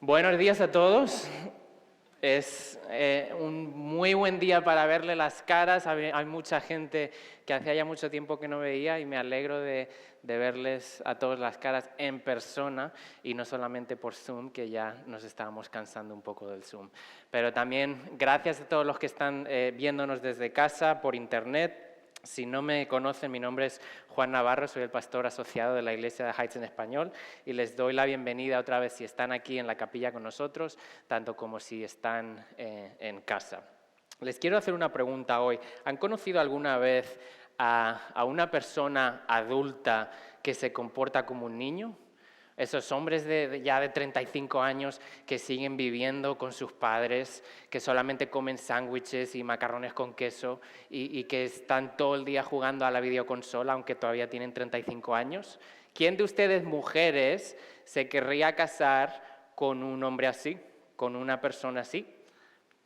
Buenos días a todos. Es un muy buen día para verle las caras. Hay mucha gente que hacía ya mucho tiempo que no veía y me alegro de verles a todos las caras en persona y no solamente por Zoom, que ya nos estábamos cansando un poco del Zoom. Pero también gracias a todos los que están viéndonos desde casa, por internet. Si no me conocen, mi nombre es Juan Navarro, soy el pastor asociado de la Iglesia de Heights en Español y les doy la bienvenida otra vez si están aquí en la capilla con nosotros, tanto como si están en casa. Les quiero hacer una pregunta hoy. ¿Han conocido alguna vez a una persona adulta que se comporta como un niño? Esos hombres ya de 35 años que siguen viviendo con sus padres, que solamente comen sándwiches y macarrones con queso y que están todo el día jugando a la videoconsola, aunque todavía tienen 35 años. ¿Quién de ustedes, mujeres, se querría casar con un hombre así, con una persona así?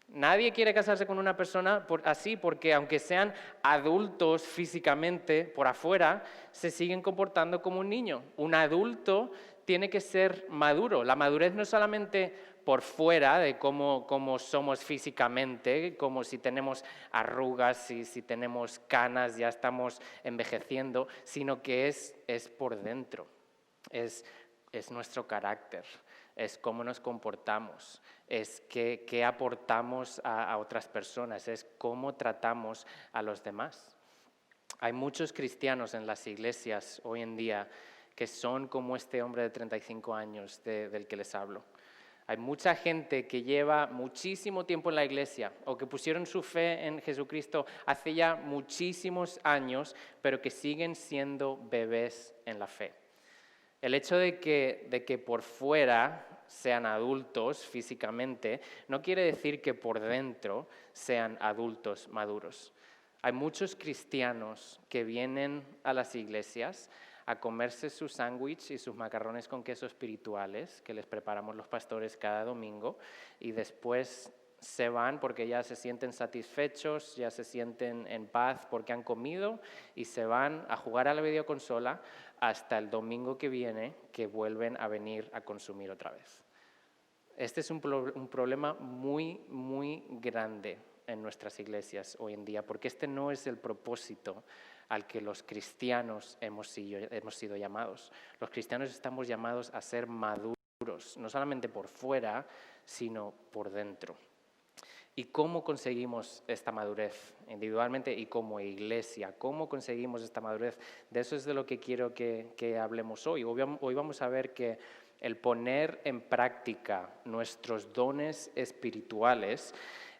Nadie quiere casarse con una persona así porque aunque sean adultos físicamente por afuera, se siguen comportando como un niño. Un adulto tiene que ser maduro. La madurez no es solamente por fuera de cómo somos físicamente, como si tenemos arrugas, si tenemos canas, ya estamos envejeciendo, sino que es por dentro, es nuestro carácter, es cómo nos comportamos, es qué aportamos a otras personas, es cómo tratamos a los demás. Hay muchos cristianos en las iglesias hoy en día que son como este hombre de 35 años del que les hablo. Hay mucha gente que lleva muchísimo tiempo en la iglesia o que pusieron su fe en Jesucristo hace ya muchísimos años, pero que siguen siendo bebés en la fe. El hecho de que por fuera sean adultos físicamente no quiere decir que por dentro sean adultos maduros. Hay muchos cristianos que vienen a las iglesias a comerse su sándwich y sus macarrones con queso espirituales que les preparamos los pastores cada domingo y después se van porque ya se sienten satisfechos, ya se sienten en paz porque han comido y se van a jugar a la videoconsola hasta el domingo que viene, que vuelven a venir a consumir otra vez. Este es un problema muy, muy grande en nuestras iglesias hoy en día, porque este no es el propósito al que los cristianos hemos sido llamados. Los cristianos estamos llamados a ser maduros, no solamente por fuera, sino por dentro. ¿Y cómo conseguimos esta madurez individualmente y como iglesia? ¿Cómo conseguimos esta madurez? De eso es de lo que quiero que hablemos hoy. Hoy vamos a ver que el poner en práctica nuestros dones espirituales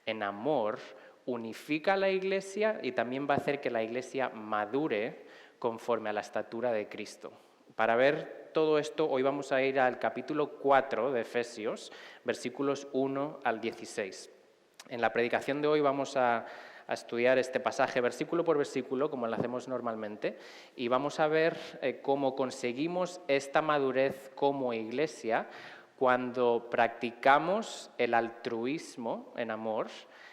en amor unifica a la iglesia y también va a hacer que la iglesia madure conforme a la estatura de Cristo. Para ver todo esto, hoy vamos a ir al capítulo 4 de Efesios, versículos 1 al 16. En la predicación de hoy vamos a estudiar este pasaje versículo por versículo, como lo hacemos normalmente, y vamos a ver cómo conseguimos esta madurez como iglesia cuando practicamos el altruismo en amor,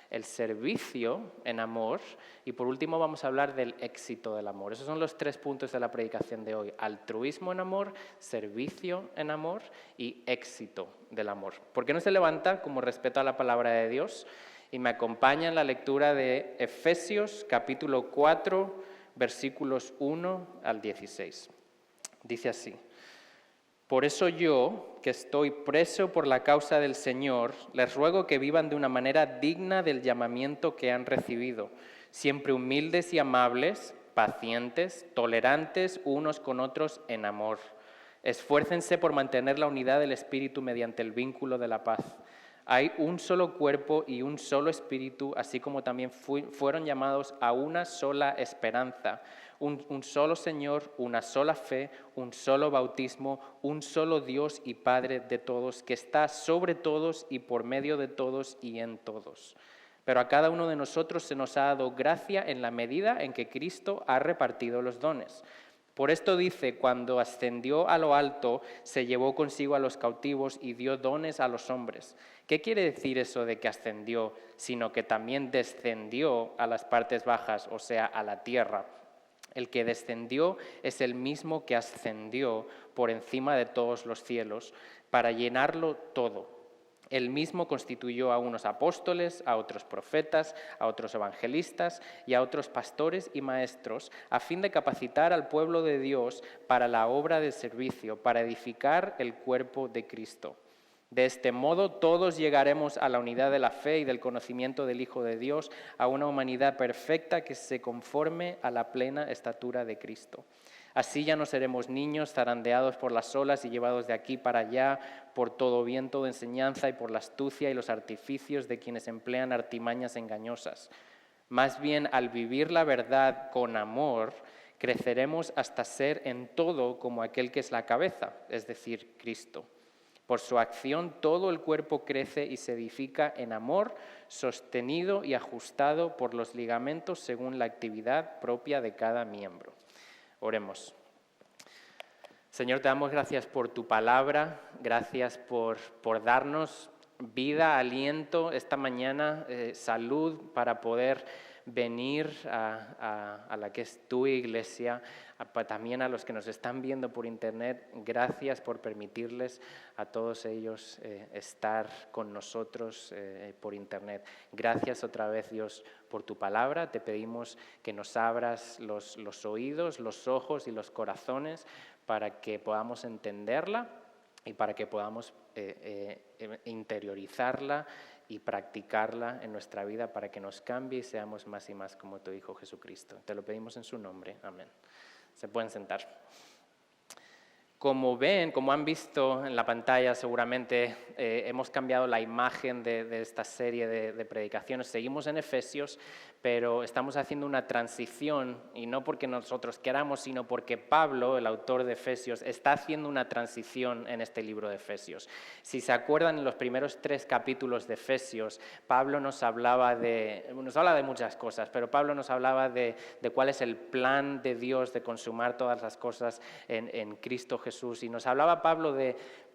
el servicio en amor, y por último vamos a hablar del éxito del amor. Esos son los 3 puntos de la predicación de hoy: altruismo en amor, servicio en amor y éxito del amor. ¿Por qué no se levanta como respeto a la palabra de Dios y me acompaña en la lectura de Efesios capítulo 4, versículos 1 al 16? Dice así: Por eso yo, que estoy preso por la causa del Señor, les ruego que vivan de una manera digna del llamamiento que han recibido, siempre humildes y amables, pacientes, tolerantes unos con otros en amor. Esfuércense por mantener la unidad del Espíritu mediante el vínculo de la paz. Hay un solo cuerpo y un solo espíritu, así como también fueron llamados a una sola esperanza, un solo Señor, una sola fe, un solo bautismo, un solo Dios y Padre de todos, que está sobre todos y por medio de todos y en todos. Pero a cada uno de nosotros se nos ha dado gracia en la medida en que Cristo ha repartido los dones. Por esto dice: cuando ascendió a lo alto, se llevó consigo a los cautivos y dio dones a los hombres. ¿Qué quiere decir eso de que ascendió, sino que también descendió a las partes bajas, o sea, a la tierra? El que descendió es el mismo que ascendió por encima de todos los cielos para llenarlo todo. Él mismo constituyó a unos apóstoles, a otros profetas, a otros evangelistas y a otros pastores y maestros, a fin de capacitar al pueblo de Dios para la obra del servicio, para edificar el cuerpo de Cristo. De este modo, todos llegaremos a la unidad de la fe y del conocimiento del Hijo de Dios, a una humanidad perfecta que se conforme a la plena estatura de Cristo. Así ya no seremos niños zarandeados por las olas y llevados de aquí para allá por todo viento de enseñanza y por la astucia y los artificios de quienes emplean artimañas engañosas. Más bien, al vivir la verdad con amor, creceremos hasta ser en todo como aquel que es la cabeza, es decir, Cristo. Por su acción todo el cuerpo crece y se edifica en amor, sostenido y ajustado por los ligamentos según la actividad propia de cada miembro. Oremos. Señor, te damos gracias por tu palabra, gracias por darnos vida, aliento esta mañana, salud para poder venir a la que es tu iglesia, también a los que nos están viendo por internet. Gracias por permitirles a todos ellos estar con nosotros por internet. Gracias otra vez, Dios, por tu palabra. Te pedimos que nos abras los oídos, los ojos y los corazones para que podamos entenderla y para que podamos interiorizarla y practicarla en nuestra vida para que nos cambie y seamos más y más como tu Hijo Jesucristo. Te lo pedimos en su nombre. Amén. Se pueden sentar. Como ven, como han visto en la pantalla seguramente, hemos cambiado la imagen de esta serie de predicaciones. Seguimos en Efesios, pero estamos haciendo una transición, y no porque nosotros queramos, sino porque Pablo, el autor de Efesios, está haciendo una transición en este libro de Efesios. Si se acuerdan, en los primeros 3 capítulos de Efesios, Pablo nos habla de muchas cosas, pero Pablo nos hablaba de cuál es el plan de Dios de consumar todas las cosas en Cristo Jesús. Y nos hablaba Pablo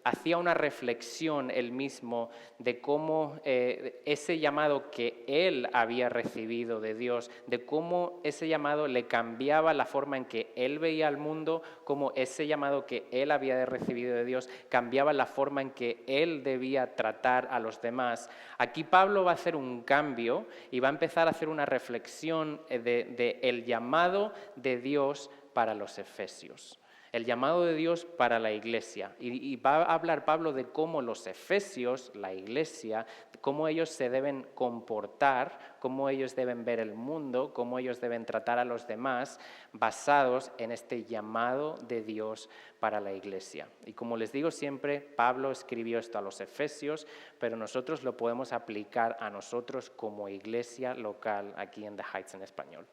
hacía una reflexión él mismo de cómo ese llamado que él había recibido de Dios, de cómo ese llamado le cambiaba la forma en que él veía al mundo, cómo ese llamado que él había recibido de Dios cambiaba la forma en que él debía tratar a los demás. Aquí Pablo va a hacer un cambio y va a empezar a hacer una reflexión de el llamado de Dios para los efesios. El llamado de Dios para la iglesia. Y va a hablar Pablo de cómo los efesios, la iglesia, cómo ellos se deben comportar, cómo ellos deben ver el mundo, cómo ellos deben tratar a los demás, basados en este llamado de Dios para la iglesia. Y como les digo siempre, Pablo escribió esto a los efesios, pero nosotros lo podemos aplicar a nosotros como iglesia local aquí en The Heights en español.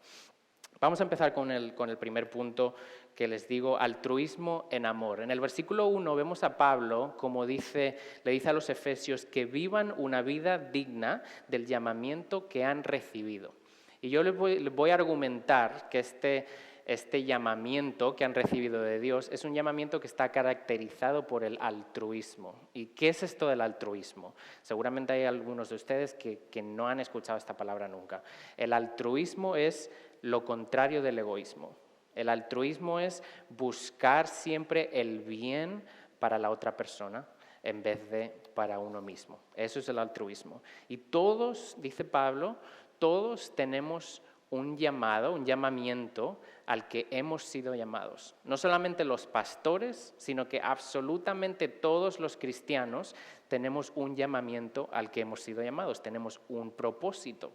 Vamos a empezar con el primer punto que les digo, altruismo en amor. En el versículo 1 vemos a Pablo, como le dice a los efesios, que vivan una vida digna del llamamiento que han recibido. Y yo les voy a argumentar que este llamamiento que han recibido de Dios es un llamamiento que está caracterizado por el altruismo. ¿Y qué es esto del altruismo? Seguramente hay algunos de ustedes que no han escuchado esta palabra nunca. El altruismo es lo contrario del egoísmo. El altruismo es buscar siempre el bien para la otra persona en vez de para uno mismo. Eso es el altruismo. Y todos, dice Pablo, todos tenemos un llamamiento al que hemos sido llamados. No solamente los pastores, sino que absolutamente todos los cristianos tenemos un llamamiento al que hemos sido llamados, tenemos un propósito.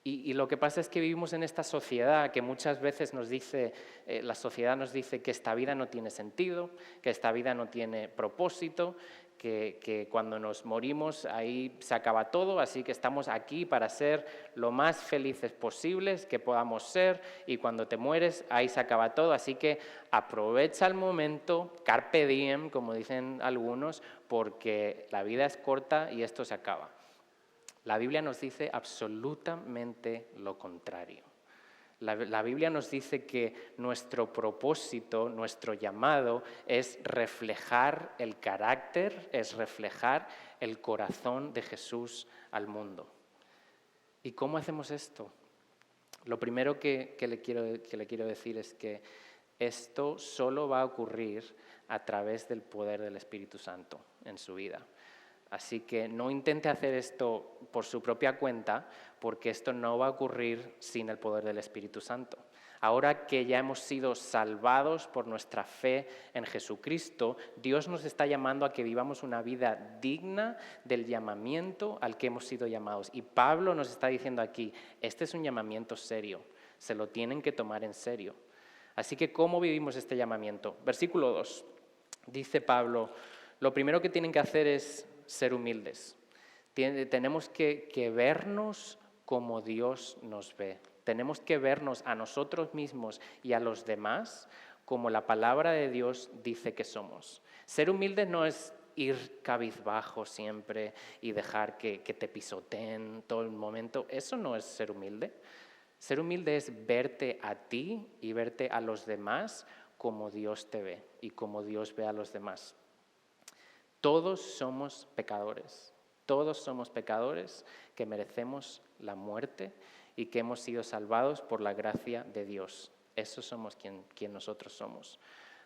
Y lo que pasa es que vivimos en esta sociedad que muchas veces la sociedad nos dice que esta vida no tiene sentido, que esta vida no tiene propósito, que cuando nos morimos ahí se acaba todo, así que estamos aquí para ser lo más felices posibles que podamos ser, y cuando te mueres ahí se acaba todo, así que aprovecha el momento, carpe diem, como dicen algunos, porque la vida es corta y esto se acaba. La Biblia nos dice absolutamente lo contrario. La Biblia nos dice que nuestro propósito, nuestro llamado es reflejar el carácter, es reflejar el corazón de Jesús al mundo. ¿Y cómo hacemos esto? Lo primero que le quiero decir es que esto solo va a ocurrir a través del poder del Espíritu Santo en su vida. Así que no intente hacer esto por su propia cuenta, porque esto no va a ocurrir sin el poder del Espíritu Santo. Ahora que ya hemos sido salvados por nuestra fe en Jesucristo, Dios nos está llamando a que vivamos una vida digna del llamamiento al que hemos sido llamados. Y Pablo nos está diciendo aquí, este es un llamamiento serio, se lo tienen que tomar en serio. Así que, ¿cómo vivimos este llamamiento? Versículo 2, dice Pablo, lo primero que tienen que hacer es ser humildes. Tenemos que vernos como Dios nos ve. Tenemos que vernos a nosotros mismos y a los demás como la palabra de Dios dice que somos. Ser humildes no es ir cabizbajo siempre y dejar que te pisoteen todo el momento. Eso no es ser humilde. Ser humilde es verte a ti y verte a los demás como Dios te ve y como Dios ve a los demás. Todos somos pecadores que merecemos la muerte y que hemos sido salvados por la gracia de Dios. Eso somos quien nosotros somos.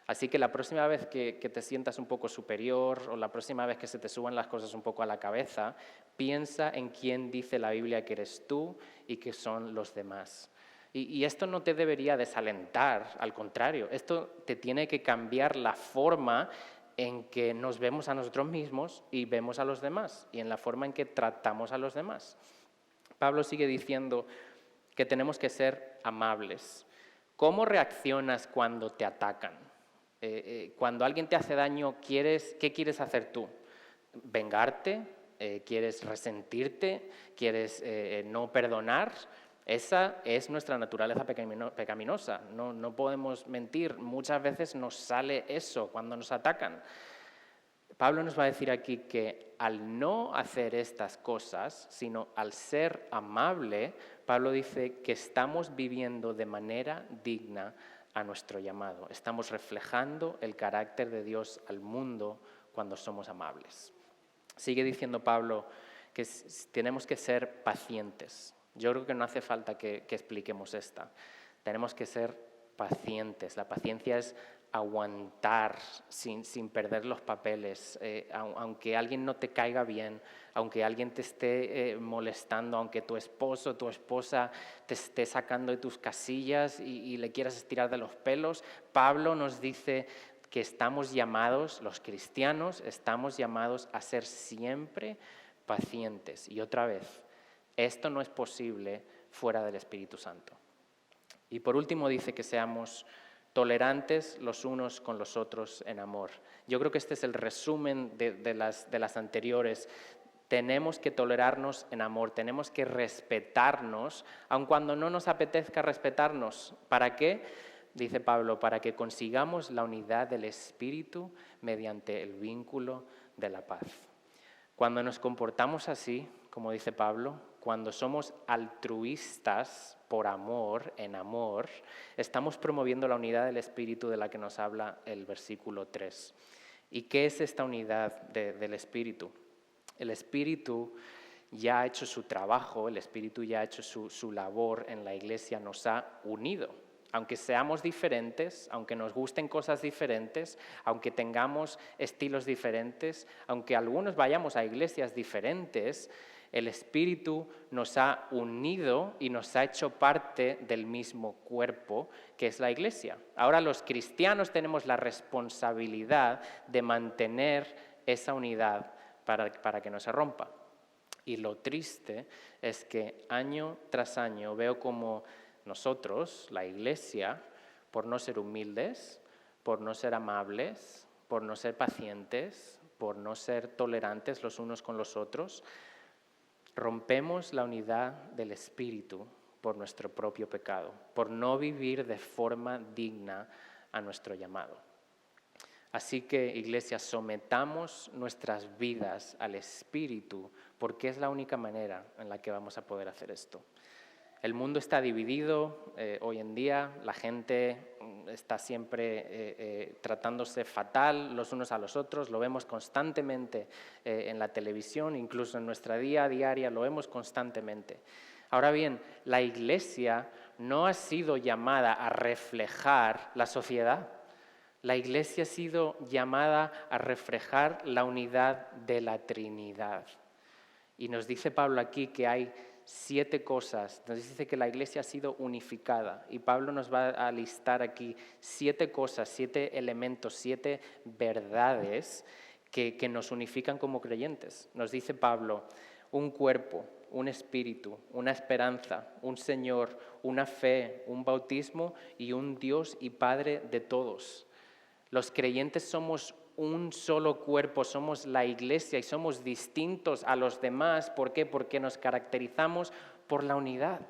Así que la próxima vez que te sientas un poco superior o la próxima vez que se te suban las cosas un poco a la cabeza, piensa en quién dice la Biblia que eres tú y que son los demás. Y esto no te debería desalentar, al contrario, esto te tiene que cambiar la forma en que nos vemos a nosotros mismos y vemos a los demás, y en la forma en que tratamos a los demás. Pablo sigue diciendo que tenemos que ser amables. ¿Cómo reaccionas cuando te atacan? Cuando alguien te hace daño, ¿qué quieres hacer tú? ¿Vengarte? ¿Quieres resentirte? ¿Quieres no perdonar? Esa es nuestra naturaleza pecaminosa, no podemos mentir, muchas veces nos sale eso cuando nos atacan. Pablo nos va a decir aquí que al no hacer estas cosas, sino al ser amable, Pablo dice que estamos viviendo de manera digna a nuestro llamado. Estamos reflejando el carácter de Dios al mundo cuando somos amables. Sigue diciendo Pablo que tenemos que ser pacientes. Yo creo que no hace falta que expliquemos esta. Tenemos que ser pacientes. La paciencia es aguantar sin perder los papeles, aunque alguien no te caiga bien, aunque alguien te esté molestando, aunque tu esposo o tu esposa te esté sacando de tus casillas y le quieras estirar de los pelos. Pablo nos dice que estamos llamados, los cristianos, estamos llamados a ser siempre pacientes. Y otra vez, esto no es posible fuera del Espíritu Santo. Y por último dice que seamos tolerantes los unos con los otros en amor. Yo creo que este es el resumen de las anteriores. Tenemos que tolerarnos en amor, tenemos que respetarnos, aun cuando no nos apetezca respetarnos. ¿Para qué? Dice Pablo, para que consigamos la unidad del Espíritu mediante el vínculo de la paz. Cuando nos comportamos así, como dice Pablo, cuando somos altruistas por amor, en amor, estamos promoviendo la unidad del Espíritu de la que nos habla el versículo 3. ¿Y qué es esta unidad del Espíritu? El Espíritu ya ha hecho su trabajo, el Espíritu ya ha hecho su labor en la iglesia, nos ha unido. Aunque seamos diferentes, aunque nos gusten cosas diferentes, aunque tengamos estilos diferentes, aunque algunos vayamos a iglesias diferentes, el Espíritu nos ha unido y nos ha hecho parte del mismo cuerpo que es la iglesia. Ahora los cristianos tenemos la responsabilidad de mantener esa unidad para que no se rompa. Y lo triste es que año tras año veo como nosotros, la iglesia, por no ser humildes, por no ser amables, por no ser pacientes, por no ser tolerantes los unos con los otros, rompemos la unidad del Espíritu por nuestro propio pecado, por no vivir de forma digna a nuestro llamado. Así que, iglesia, sometamos nuestras vidas al Espíritu, porque es la única manera en la que vamos a poder hacer esto. El mundo está dividido hoy en día, la gente está siempre tratándose fatal los unos a los otros, lo vemos constantemente en la televisión, incluso en nuestra vida diaria lo vemos constantemente. Ahora bien, la iglesia no ha sido llamada a reflejar la sociedad. La Iglesia ha sido llamada a reflejar la unidad de la Trinidad. Y nos dice Pablo aquí que hay 7 cosas, nos dice que la Iglesia ha sido unificada y Pablo nos va a listar aquí 7 cosas, 7 elementos, 7 verdades que nos unifican como creyentes. Nos dice Pablo, un cuerpo, un espíritu, una esperanza, un Señor, una fe, un bautismo y un Dios y Padre de todos. Los creyentes somos un solo cuerpo, somos la Iglesia y somos distintos a los demás. ¿Por qué? Porque nos caracterizamos por la unidad.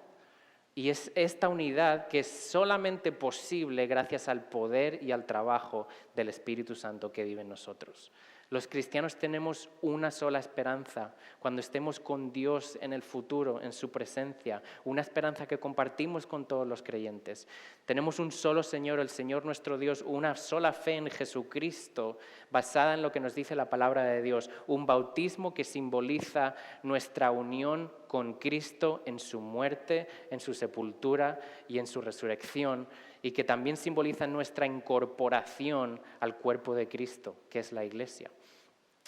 Y es esta unidad que es solamente posible gracias al poder y al trabajo del Espíritu Santo que vive en nosotros. Los cristianos tenemos una sola esperanza cuando estemos con Dios en el futuro, en su presencia, una esperanza que compartimos con todos los creyentes. Tenemos un solo Señor, el Señor nuestro Dios, una sola fe en Jesucristo, basada en lo que nos dice la palabra de Dios, un bautismo que simboliza nuestra unión con Cristo en su muerte, en su sepultura y en su resurrección, y que también simboliza nuestra incorporación al cuerpo de Cristo, que es la Iglesia.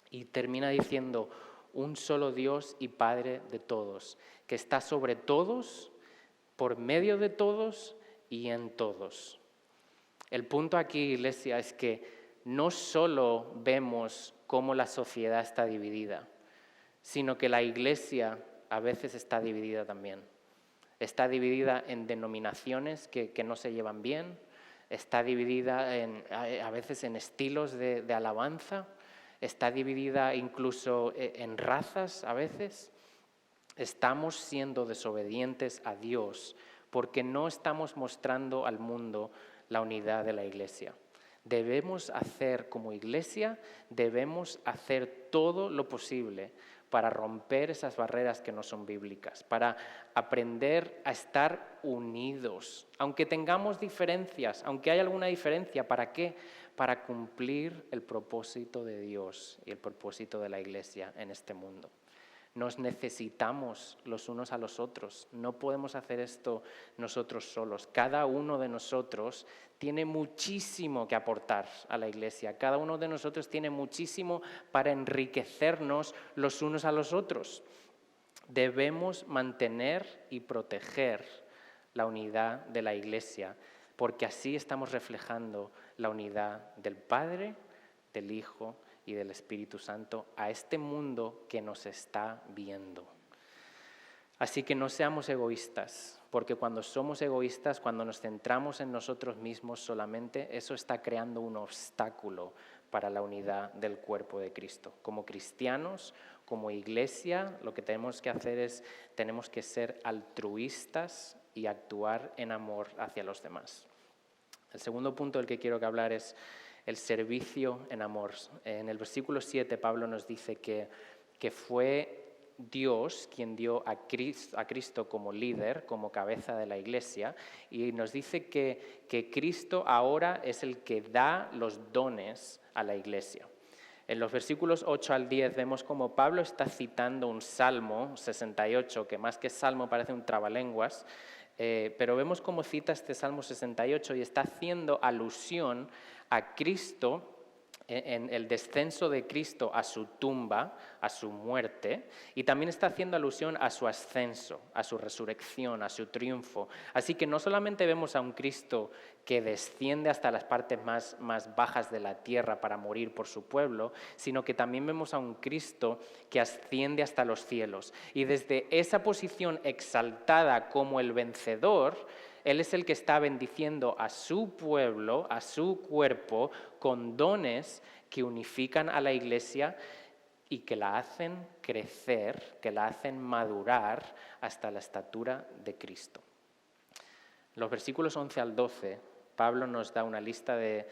Y termina diciendo, un solo Dios y Padre de todos, que está sobre todos, por medio de todos y en todos. El punto aquí, Iglesia, es que no solo vemos cómo la sociedad está dividida, sino que la Iglesia a veces está dividida también. Está dividida en denominaciones que no se llevan bien, está dividida a veces en estilos de alabanza, está dividida incluso en razas a veces. Estamos siendo desobedientes a Dios porque no estamos mostrando al mundo la unidad de la Iglesia. Debemos hacer como Iglesia, debemos hacer todo lo posible para romper esas barreras que no son bíblicas, para aprender a estar unidos, aunque tengamos diferencias, aunque haya alguna diferencia. ¿Para qué? Para cumplir el propósito de Dios y el propósito de la Iglesia en este mundo. Nos necesitamos los unos a los otros. No podemos hacer esto nosotros solos. Cada uno de nosotros tiene muchísimo que aportar a la Iglesia. Cada uno de nosotros tiene muchísimo para enriquecernos los unos a los otros. Debemos mantener y proteger la unidad de la Iglesia, porque así estamos reflejando la unidad del Padre, del Hijo y del Espíritu Santo a este mundo que nos está viendo. Así que no seamos egoístas, porque cuando somos egoístas, cuando nos centramos en nosotros mismos solamente, eso está creando un obstáculo para la unidad del cuerpo de Cristo. Como cristianos, como Iglesia, lo que tenemos que hacer es, tenemos que ser altruistas y actuar en amor hacia los demás. El segundo punto del que quiero hablar es el servicio en amor. En el versículo 7 Pablo nos dice que fue Dios quien dio a Cristo como líder, como cabeza de la Iglesia, y nos dice que Cristo ahora es el que da los dones a la Iglesia. En los versículos 8 al 10 vemos como Pablo está citando un Salmo 68, que más que salmo parece un trabalenguas, pero vemos cómo cita este Salmo 68 y está haciendo alusión a Cristo, en el descenso de Cristo a su tumba, a su muerte, y también está haciendo alusión a su ascenso, a su resurrección, a su triunfo. Así que no solamente vemos a un Cristo que desciende hasta las partes más bajas de la tierra para morir por su pueblo, sino que también vemos a un Cristo que asciende hasta los cielos. Y desde esa posición exaltada como el vencedor, Él es el que está bendiciendo a su pueblo, a su cuerpo, con dones que unifican a la Iglesia y que la hacen crecer, que la hacen madurar hasta la estatura de Cristo. En los versículos 11 al 12, Pablo nos da una lista de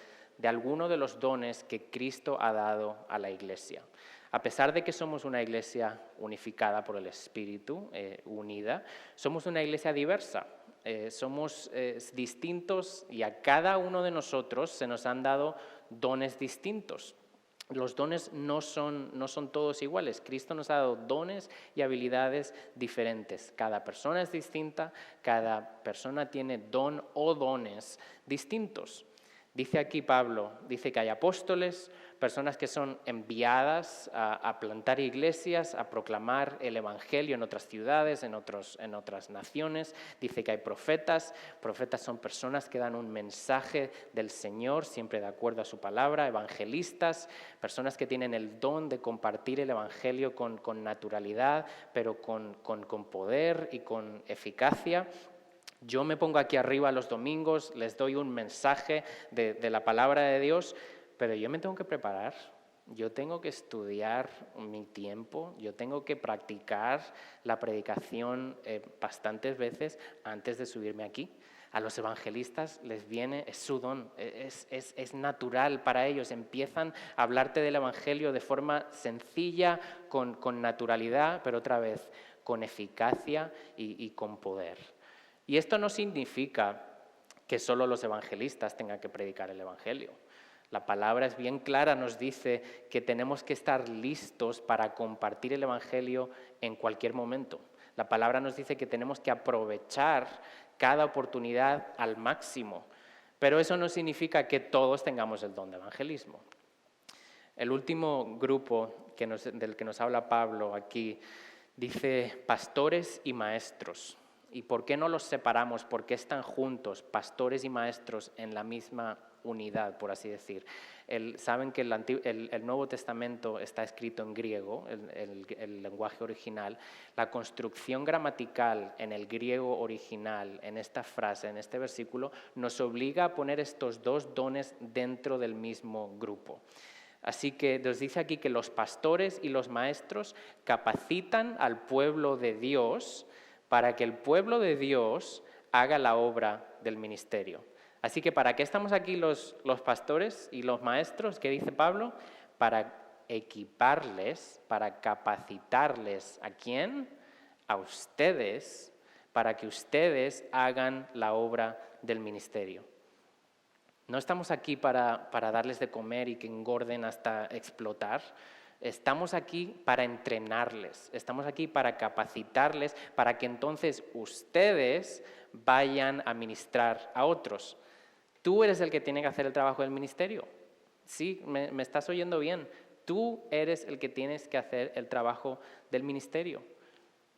algunos de los dones que Cristo ha dado a la Iglesia. A pesar de que somos una Iglesia unificada por el Espíritu, unida, somos una Iglesia diversa. Somos distintos y a cada uno de nosotros se nos han dado dones distintos. Los dones no son todos iguales. Cristo nos ha dado dones y habilidades diferentes. Cada persona es distinta, cada persona tiene don o dones distintos. Dice aquí Pablo, dice que hay apóstoles, personas que son enviadas a plantar iglesias, a proclamar el evangelio en otras ciudades, en otras naciones. Dice que hay profetas. Profetas son personas que dan un mensaje del Señor, siempre de acuerdo a su palabra. Evangelistas, personas que tienen el don de compartir el evangelio con naturalidad, pero con poder y con eficacia. Yo me pongo aquí arriba los domingos, les doy un mensaje de la palabra de Dios, pero yo me tengo que preparar, yo tengo que estudiar mi tiempo, yo tengo que practicar la predicación bastantes veces antes de subirme aquí. A los evangelistas les viene, es su don, es natural para ellos, empiezan a hablarte del evangelio de forma sencilla, con naturalidad, pero otra vez con eficacia y con poder. Y esto no significa que solo los evangelistas tengan que predicar el evangelio. La palabra es bien clara, nos dice que tenemos que estar listos para compartir el evangelio en cualquier momento. La palabra nos dice que tenemos que aprovechar cada oportunidad al máximo, pero eso no significa que todos tengamos el don de evangelismo. El último grupo del que nos habla Pablo aquí dice pastores y maestros. ¿Y por qué no los separamos? ¿Por qué están juntos, pastores y maestros, en la misma unidad, por así decir? Saben que el Nuevo Testamento está escrito en griego, el lenguaje original. La construcción gramatical en el griego original, en esta frase, en este versículo, nos obliga a poner estos dos dones dentro del mismo grupo. Así que nos dice aquí que los pastores y los maestros capacitan al pueblo de Dios para que el pueblo de Dios haga la obra del ministerio. Así que ¿para qué estamos aquí los pastores y los maestros? ¿Qué dice Pablo? Para equiparles, para capacitarles. ¿A quién? A ustedes, para que ustedes hagan la obra del ministerio. No estamos aquí para darles de comer y que engorden hasta explotar. Estamos aquí para entrenarles, estamos aquí para capacitarles, para que entonces ustedes vayan a ministrar a otros. Tú eres el que tiene que hacer el trabajo del ministerio. Sí, me estás oyendo bien. Tú eres el que tienes que hacer el trabajo del ministerio.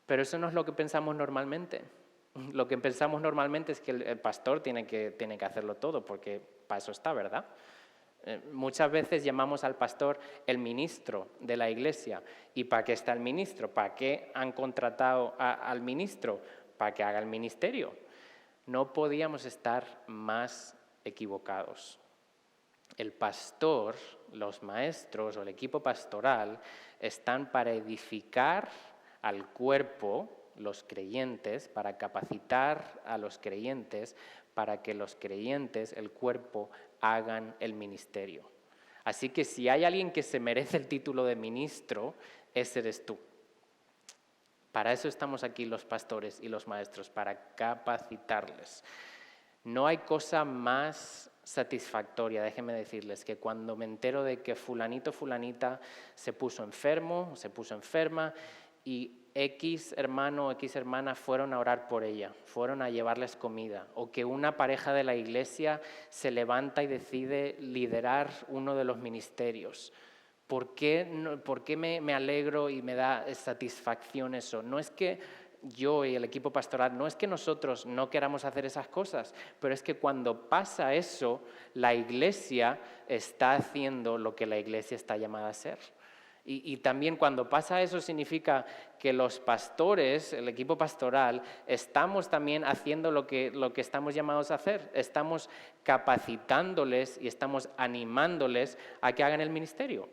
Pero eso no es lo que pensamos normalmente. Lo que pensamos normalmente es que el pastor tiene que hacerlo todo, porque para eso está, ¿verdad? Muchas veces llamamos al pastor el ministro de la iglesia. ¿Y para qué está el ministro? ¿Para qué han contratado al ministro? Para que haga el ministerio. No podíamos estar más equivocados. El pastor, los maestros o el equipo pastoral están para edificar al cuerpo, los creyentes, para capacitar a los creyentes, para que los creyentes, el cuerpo, hagan el ministerio. Así que si hay alguien que se merece el título de ministro, ese eres tú. Para eso estamos aquí los pastores y los maestros, para capacitarles. No hay cosa más satisfactoria, déjenme decirles, que cuando me entero de que fulanito, fulanita se puso enfermo, se puso enferma y X hermano o X hermana fueron a orar por ella, fueron a llevarles comida, o que una pareja de la iglesia se levanta y decide liderar uno de los ministerios. ¿Por qué me alegro y me da satisfacción eso? No es que yo y el equipo pastoral, no es que nosotros no queramos hacer esas cosas, pero es que cuando pasa eso, la iglesia está haciendo lo que la iglesia está llamada a hacer. Y también cuando pasa eso significa que los pastores, el equipo pastoral, estamos también haciendo lo que estamos llamados a hacer. Estamos capacitándoles y estamos animándoles a que hagan el ministerio.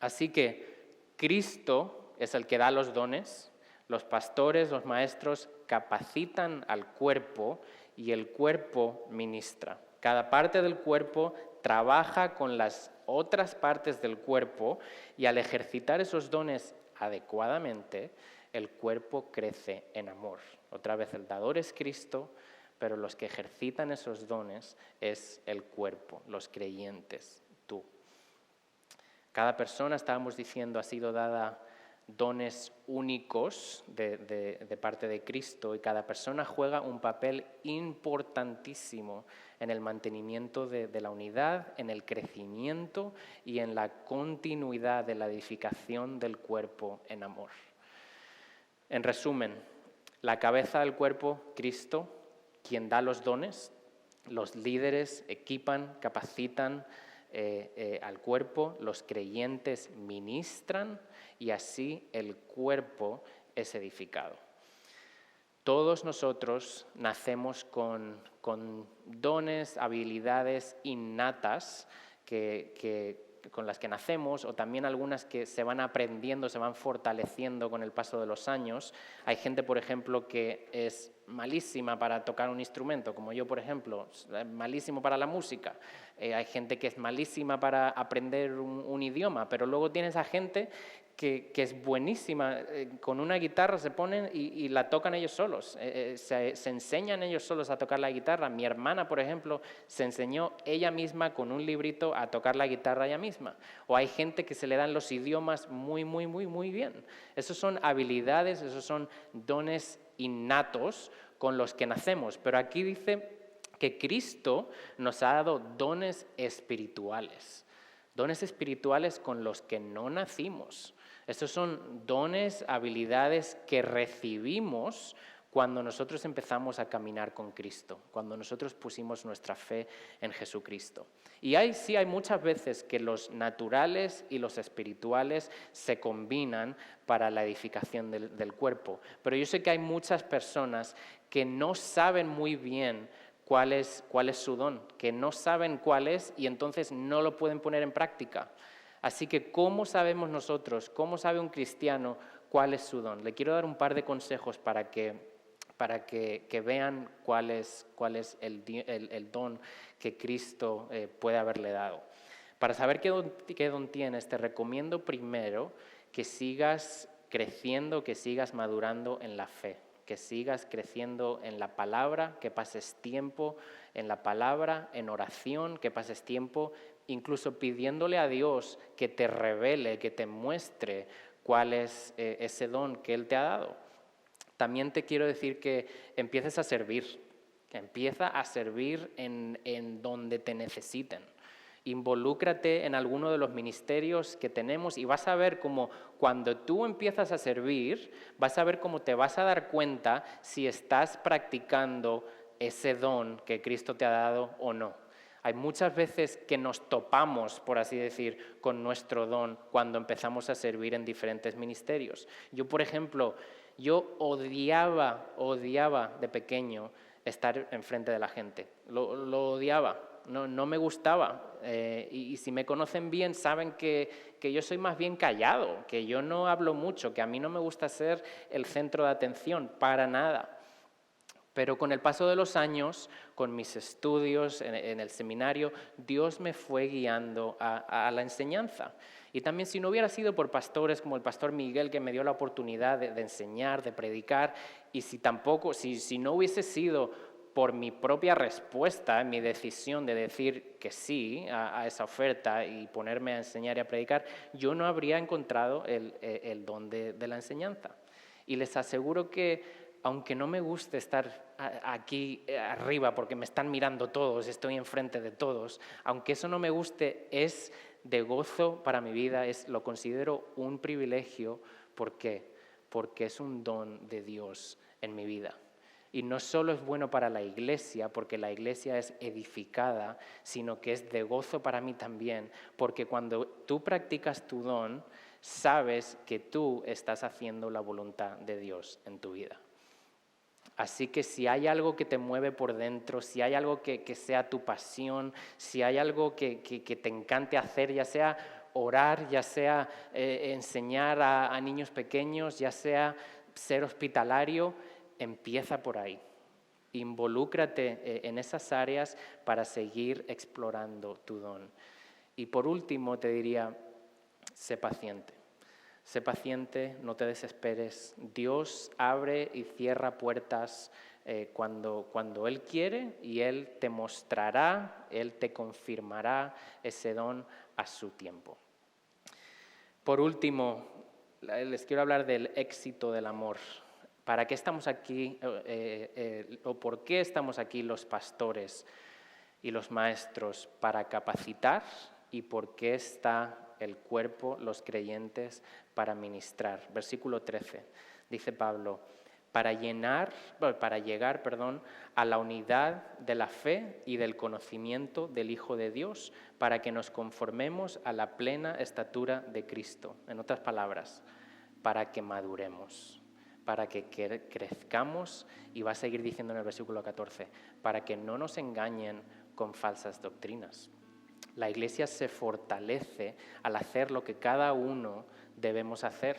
Así que Cristo es el que da los dones, los pastores, los maestros capacitan al cuerpo y el cuerpo ministra. Cada parte del cuerpo trabaja con las otras partes del cuerpo y al ejercitar esos dones adecuadamente, el cuerpo crece en amor. Otra vez, el dador es Cristo, pero los que ejercitan esos dones es el cuerpo, los creyentes, tú. Cada persona, estábamos diciendo, ha sido dada dones únicos de parte de Cristo y cada persona juega un papel importantísimo en el mantenimiento de la unidad, en el crecimiento y en la continuidad de la edificación del cuerpo en amor. En resumen, la cabeza del cuerpo, Cristo, quien da los dones, los líderes equipan, capacitan al cuerpo, los creyentes ministran y así el cuerpo es edificado. Todos nosotros nacemos con dones, habilidades innatas con las que nacemos, o también algunas que se van aprendiendo, se van fortaleciendo con el paso de los años. Hay gente, por ejemplo, que es malísima para tocar un instrumento, como yo, por ejemplo, malísimo para la música. Hay gente que es malísima para aprender un idioma, pero luego tienes a gente que es buenísima, con una guitarra se ponen y la tocan ellos solos, se enseñan ellos solos a tocar la guitarra. Mi hermana, por ejemplo, se enseñó ella misma con un librito a tocar la guitarra ella misma. O hay gente que se le dan los idiomas muy bien. Esos son habilidades, esos son dones innatos con los que nacemos. Pero aquí dice que Cristo nos ha dado dones espirituales con los que no nacimos. Estos son dones, habilidades que recibimos cuando nosotros empezamos a caminar con Cristo, cuando nosotros pusimos nuestra fe en Jesucristo. Y hay muchas veces que los naturales y los espirituales se combinan para la edificación del cuerpo. Pero yo sé que hay muchas personas que no saben muy bien cuál es su don, que no saben cuál es y entonces no lo pueden poner en práctica. Así que, ¿cómo sabemos nosotros, cómo sabe un cristiano cuál es su don? Le quiero dar un par de consejos para que vean cuál es el don que Cristo puede haberle dado. Para saber qué don tienes, te recomiendo primero que sigas creciendo, que sigas madurando en la fe, que sigas creciendo en la palabra, que pases tiempo en la palabra, en oración, que pases tiempo incluso pidiéndole a Dios que te revele, que te muestre cuál es ese don que Él te ha dado. También te quiero decir que empieces a servir, que empieza a servir en donde te necesiten. Involúcrate en alguno de los ministerios que tenemos y vas a ver cómo cuando tú empiezas a servir, vas a ver cómo te vas a dar cuenta si estás practicando ese don que Cristo te ha dado o no. Hay muchas veces que nos topamos, por así decir, con nuestro don cuando empezamos a servir en diferentes ministerios. Yo, por ejemplo, odiaba de pequeño estar enfrente de la gente. Lo odiaba, no me gustaba. Y si me conocen bien saben que yo soy más bien callado, que yo no hablo mucho, que a mí no me gusta ser el centro de atención, para nada. Pero con el paso de los años, con mis estudios en el seminario, Dios me fue guiando a la enseñanza. Y también si no hubiera sido por pastores como el pastor Miguel, que me dio la oportunidad de enseñar, de predicar, y si no hubiese sido por mi propia respuesta, mi decisión de decir que sí a esa oferta y ponerme a enseñar y a predicar, yo no habría encontrado el don de la enseñanza. Y les aseguro que aunque no me guste estar aquí arriba porque me están mirando todos, estoy enfrente de todos, aunque eso no me guste, es de gozo para mi vida, lo considero un privilegio. ¿Por qué? Porque es un don de Dios en mi vida. Y no solo es bueno para la iglesia, porque la iglesia es edificada, sino que es de gozo para mí también, porque cuando tú practicas tu don, sabes que tú estás haciendo la voluntad de Dios en tu vida. Así que si hay algo que te mueve por dentro, si hay algo que sea tu pasión, si hay algo que te encante hacer, ya sea orar, ya sea enseñar a niños pequeños, ya sea ser hospitalario, empieza por ahí. Involúcrate en esas áreas para seguir explorando tu don. Y por último te diría, sé paciente. Sé paciente, no te desesperes. Dios abre y cierra puertas cuando Él quiere y Él te mostrará, Él te confirmará ese don a su tiempo. Por último, les quiero hablar del éxito del amor. ¿Para qué estamos aquí o por qué estamos aquí los pastores y los maestros? Para capacitar. ¿Y por qué está el cuerpo, los creyentes, para ministrar? Versículo 13, dice Pablo, para llegar, a la unidad de la fe y del conocimiento del Hijo de Dios, para que nos conformemos a la plena estatura de Cristo. En otras palabras, para que maduremos, para que crezcamos, y va a seguir diciendo en el versículo 14, para que no nos engañen con falsas doctrinas. La Iglesia se fortalece al hacer lo que cada uno debemos hacer.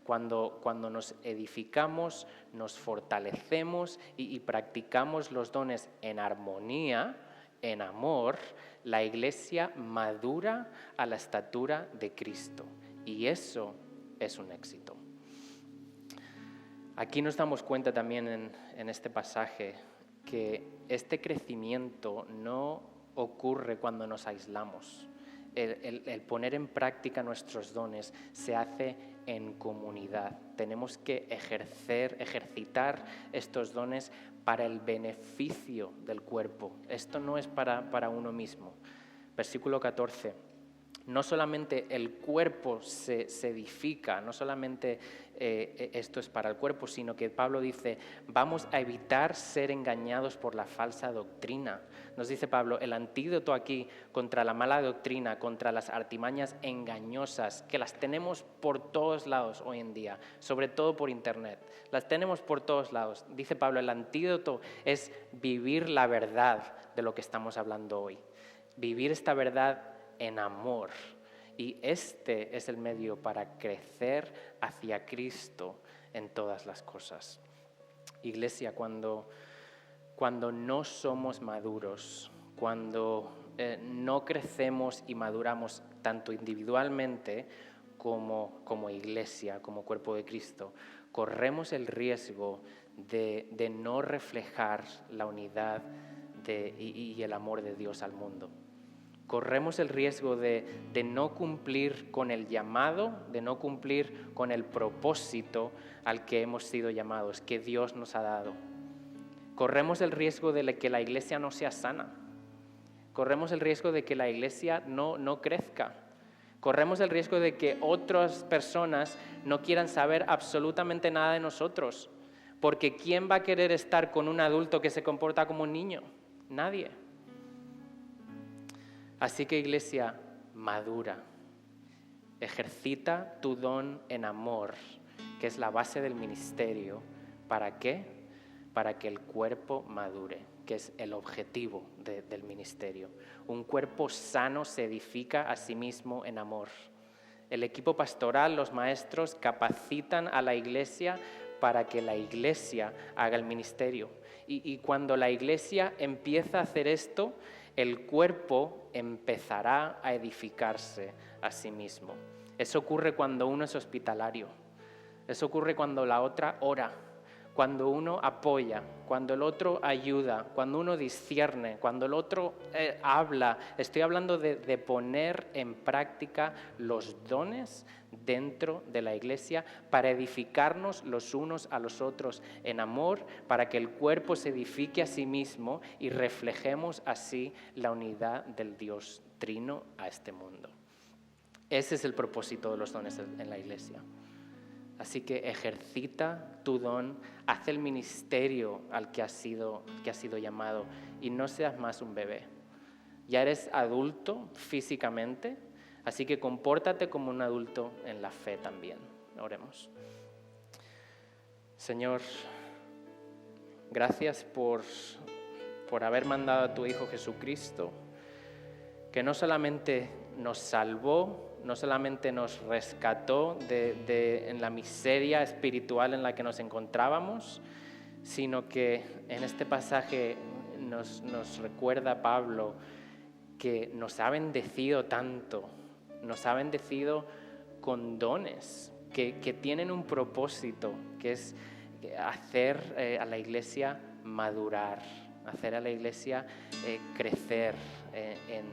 Cuando nos edificamos, nos fortalecemos y practicamos los dones en armonía, en amor, la Iglesia madura a la estatura de Cristo. Y eso es un éxito. Aquí nos damos cuenta también en este pasaje que este crecimiento no ocurre cuando nos aislamos. El poner en práctica nuestros dones se hace en comunidad. Tenemos que ejercitar estos dones para el beneficio del cuerpo. Esto no es para uno mismo. Versículo 14. No solamente el cuerpo se edifica, no solamente esto es para el cuerpo, sino que Pablo dice, vamos a evitar ser engañados por la falsa doctrina. Nos dice Pablo, el antídoto aquí contra la mala doctrina, contra las artimañas engañosas, que las tenemos por todos lados hoy en día, sobre todo por internet, las tenemos por todos lados. Dice Pablo, el antídoto es vivir la verdad de lo que estamos hablando hoy, vivir esta verdad en amor, y este es el medio para crecer hacia Cristo en todas las cosas. Iglesia, cuando no somos maduros, cuando no crecemos y maduramos tanto individualmente como iglesia, como cuerpo de Cristo, corremos el riesgo de no reflejar la unidad y el amor de Dios al mundo. Corremos el riesgo de no cumplir con el llamado, de no cumplir con el propósito al que hemos sido llamados, que Dios nos ha dado. Corremos el riesgo de que la iglesia no sea sana. Corremos el riesgo de que la iglesia no crezca. Corremos el riesgo de que otras personas no quieran saber absolutamente nada de nosotros. Porque ¿quién va a querer estar con un adulto que se comporta como un niño? Nadie. Así que, iglesia, madura, ejercita tu don en amor, que es la base del ministerio. ¿Para qué? Para que el cuerpo madure, que es el objetivo del ministerio. Un cuerpo sano se edifica a sí mismo en amor. El equipo pastoral, los maestros, capacitan a la iglesia para que la iglesia haga el ministerio. Y cuando la iglesia empieza a hacer esto, el cuerpo empezará a edificarse a sí mismo. Eso ocurre cuando uno es hospitalario. Eso ocurre cuando la otra ora, cuando uno apoya, cuando el otro ayuda, cuando uno discierne, cuando el otro habla. Estoy hablando de poner en práctica los dones dentro de la iglesia para edificarnos los unos a los otros en amor, para que el cuerpo se edifique a sí mismo y reflejemos así la unidad del Dios Trino a este mundo. Ese es el propósito de los dones en la iglesia. Así que ejercita tu don, haz el ministerio al que has sido llamado y no seas más un bebé. Ya eres adulto físicamente, así que compórtate como un adulto en la fe también. Oremos. Señor, gracias por haber mandado a tu Hijo Jesucristo, que no solamente nos salvó, no solamente nos rescató en la miseria espiritual en la que nos encontrábamos, sino que en este pasaje nos recuerda Pablo que nos ha bendecido tanto, nos ha bendecido con dones que tienen un propósito, que es hacer a la iglesia madurar hacer a la iglesia crecer en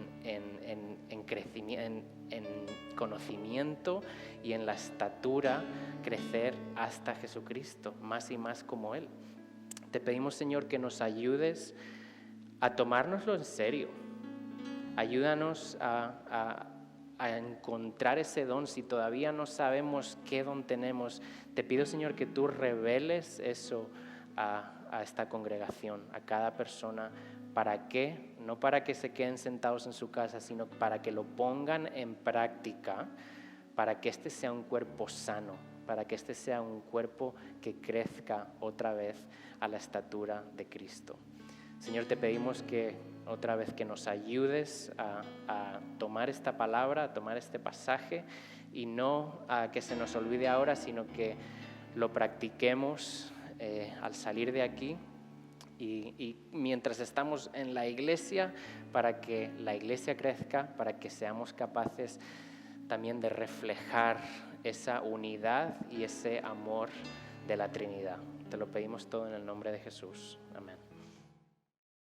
conocimiento y en la estatura, crecer hasta Jesucristo, más y más como Él. Te pedimos, Señor, que nos ayudes a tomárnoslo en serio. Ayúdanos a encontrar ese don. Si todavía no sabemos qué don tenemos, te pido, Señor, que tú reveles eso a esta congregación, a cada persona. ¿Para qué? No para que se queden sentados en su casa, sino para que lo pongan en práctica, para que este sea un cuerpo sano, para que este sea un cuerpo que crezca otra vez a la estatura de Cristo. Señor, te pedimos que otra vez que nos ayudes a tomar esta palabra, a tomar este pasaje, y no a que se nos olvide ahora, sino que lo practiquemos al salir de aquí y mientras estamos en la iglesia, para que la iglesia crezca, para que seamos capaces también de reflejar esa unidad y ese amor de la Trinidad. Te lo pedimos todo en el nombre de Jesús. Amén.